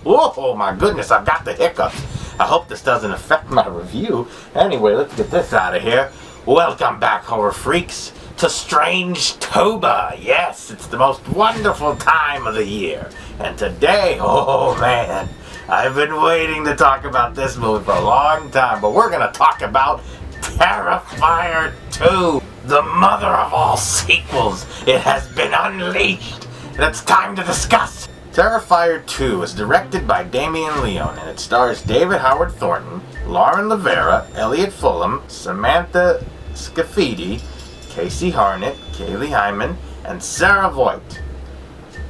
Oh my goodness, I've got the hiccups. I hope this doesn't affect my review. Anyway, let's get this out of here. Welcome back, horror freaks, to Strange-tober. Yes, it's the most wonderful time of the year. And today, oh man, I've been waiting to talk about this movie for a long time, but we're going to talk about Terrifier 2, the mother of all sequels. It has been unleashed, and it's time to discuss. Terrifier 2 is directed by Damien Leone, and it stars David Howard Thornton, Lauren Rivera, Elliot Fulham, Samantha Scafidi, Casey Harnett, Kaylee Hyman, and Sarah Voigt.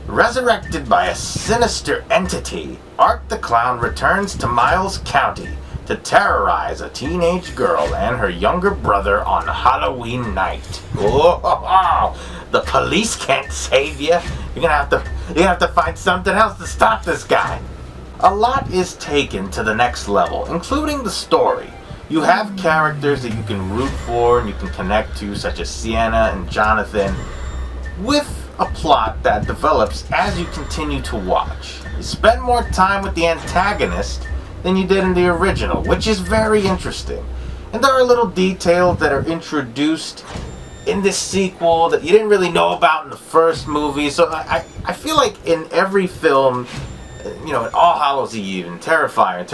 Resurrected by a sinister entity, Art the Clown returns to Miles County to terrorize a teenage girl and her younger brother on Halloween night. Oh, the police can't save you. You're gonna have to find something else to stop this guy. A lot is taken to the next level, including the story. You have characters that you can root for and you can connect to, such as Sienna and Jonathan, with a plot that develops as you continue to watch. You spend more time with the antagonist than you did in the original, which is very interesting. And there are little details that are introduced in this sequel that you didn't really know about in the first movie. So I feel like in every film, you know, in All Hallows Eve and Terrifier,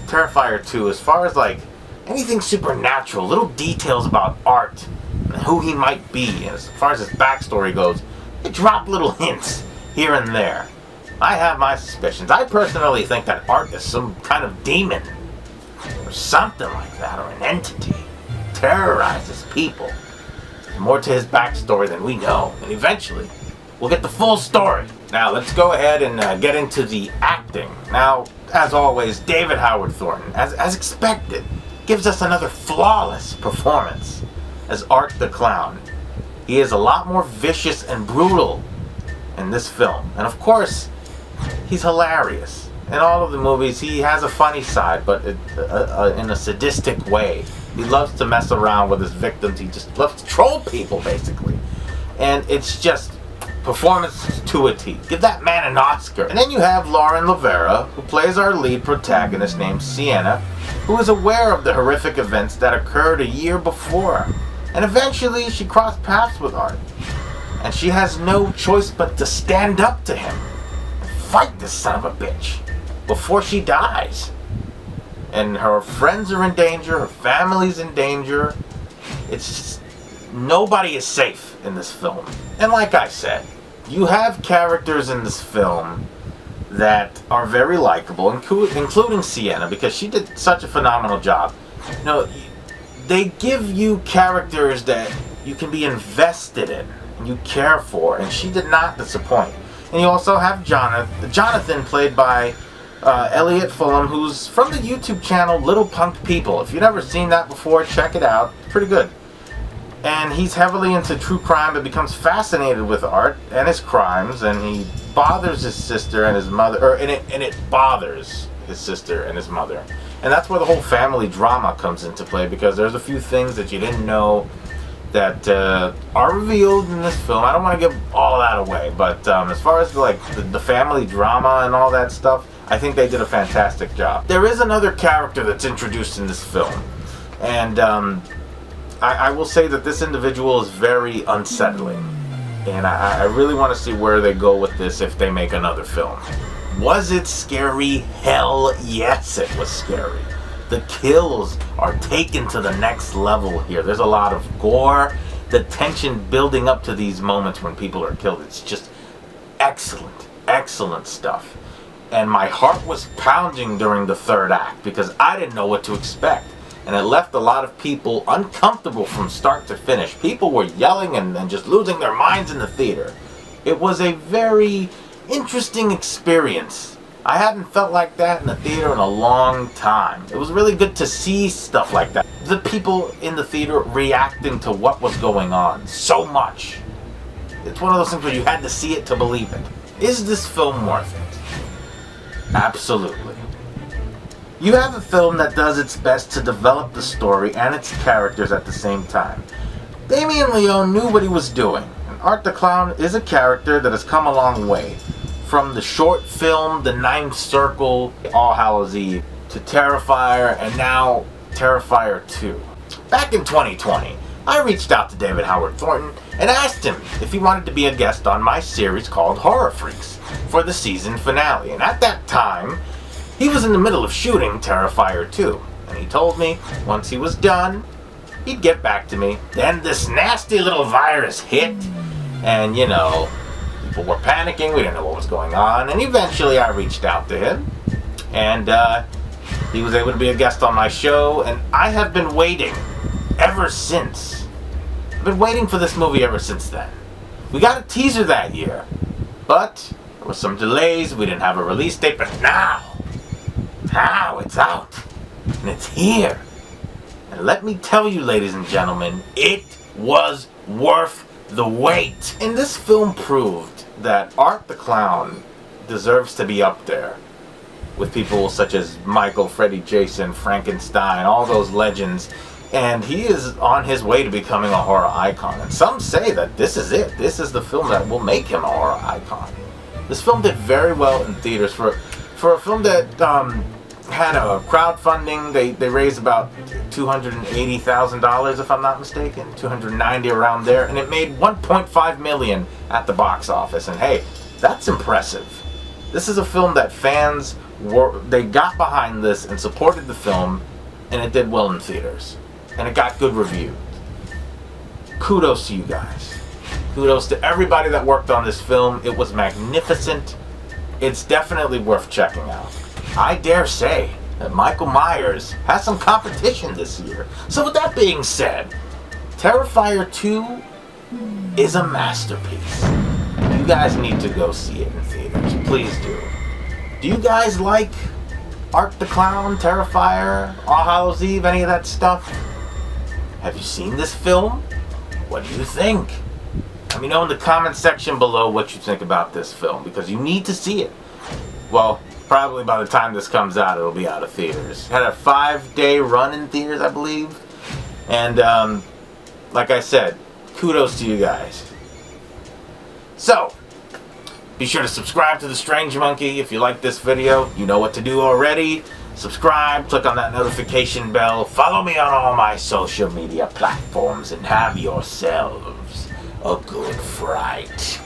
Terrifier 2, as far as like anything supernatural, little details about Art and who he might be, and as far as his backstory goes, they drop little hints here and there. I have my suspicions. I personally think that Art is some kind of demon or something like that, or an entity. Terrorizes people. There's more to his backstory than we know, and eventually we'll get the full story. Now let's go ahead and get into the acting. Now, as always, David Howard Thornton, as expected, gives us another flawless performance as Art the Clown. He is a lot more vicious and brutal in this film, and of course, he's hilarious. In all of the movies, he has a funny side, but in a sadistic way. He loves to mess around with his victims. He just loves to troll people, basically. And it's just performance to a T. Give that man an Oscar. And then you have Lauren Rivera, who plays our lead protagonist named Sienna, who is aware of the horrific events that occurred a year before. And eventually, she crossed paths with Art. And she has no choice but to stand up to him. Fight this son of a bitch before she dies. And her friends are in danger, her family's in danger. It's just, nobody is safe in this film. And like I said, you have characters in this film that are very likable, including Sienna, because she did such a phenomenal job. You know, they give you characters that you can be invested in and you care for, and she did not disappoint. And you also have Jonathan, played by Elliot Fulham, who's from the YouTube channel Little Punk People. If you've never seen that before, check it out. It's pretty good. And he's heavily into true crime, but becomes fascinated with Art and his crimes, and he bothers his sister and his mother, and it bothers his sister and his mother. And that's where the whole family drama comes into play, because there's a few things that you didn't know that are revealed in this film. I don't want to give all of that away, but as far as the family drama and all that stuff, I think they did a fantastic job. There is another character that's introduced in this film, and I will say that this individual is very unsettling, and I really want to see where they go with this if they make another film. Was it scary? Hell yes, it was scary. The kills are taken to the next level here. There's a lot of gore, the tension building up to these moments when people are killed. It's just excellent, excellent stuff. And my heart was pounding during the third act because I didn't know what to expect. And it left a lot of people uncomfortable from start to finish. People were yelling and just losing their minds in the theater. It was a very interesting experience. I hadn't felt like that in the theater in a long time. It was really good to see stuff like that. The people in the theater reacting to what was going on so much. It's one of those things where you had to see it to believe it. Is this film worth it? Absolutely. You have a film that does its best to develop the story and its characters at the same time. Damien Leone knew what he was doing. And Art the Clown is a character that has come a long way. From the short film, The Ninth Circle, All Hallows Eve, to Terrifier, and now Terrifier 2. Back in 2020, I reached out to David Howard Thornton and asked him if he wanted to be a guest on my series called Horror Freaks for the season finale. And at that time, he was in the middle of shooting Terrifier 2. And he told me once he was done, he'd get back to me. Then this nasty little virus hit, and you know, people were panicking, we didn't know what was going on, and eventually I reached out to him, and he was able to be a guest on my show, and I have been waiting ever since. I've been waiting for this movie ever since then. We got a teaser that year, but there were some delays, we didn't have a release date, but now it's out, and it's here. And let me tell you, ladies and gentlemen, it was worth the wait. And this film proved that Art the Clown deserves to be up there with people such as Michael, Freddy, Jason, Frankenstein, all those legends. And he is on his way to becoming a horror icon. And some say that this is it. This is the film that will make him a horror icon. This film did very well in theaters for a film that had a crowdfunding. They raised about $280,000, if I'm not mistaken, $290 around there, and it made $1.5 million at the box office. And hey, that's impressive. This is a film that fans they got behind this and supported the film, and it did well in theaters, and it got good reviews. Kudos to you guys. Kudos to everybody that worked on this film. It was magnificent. It's definitely worth checking out. I dare say that Michael Myers has some competition this year. So with that being said, Terrifier 2 is a masterpiece. You guys need to go see it in theaters. Please do. Do you guys like Art the Clown, Terrifier, All Hallows Eve, any of that stuff? Have you seen this film? What do you think? Let me know in the comment section below what you think about this film, because you need to see it. Well, probably by the time this comes out, it'll be out of theaters. It had a 5-day run in theaters, I believe. And like I said, kudos to you guys. So, be sure to subscribe to The Strange Monkey if you like this video. You know what to do already. Subscribe, click on that notification bell, follow me on all my social media platforms, and have yourselves a good fright.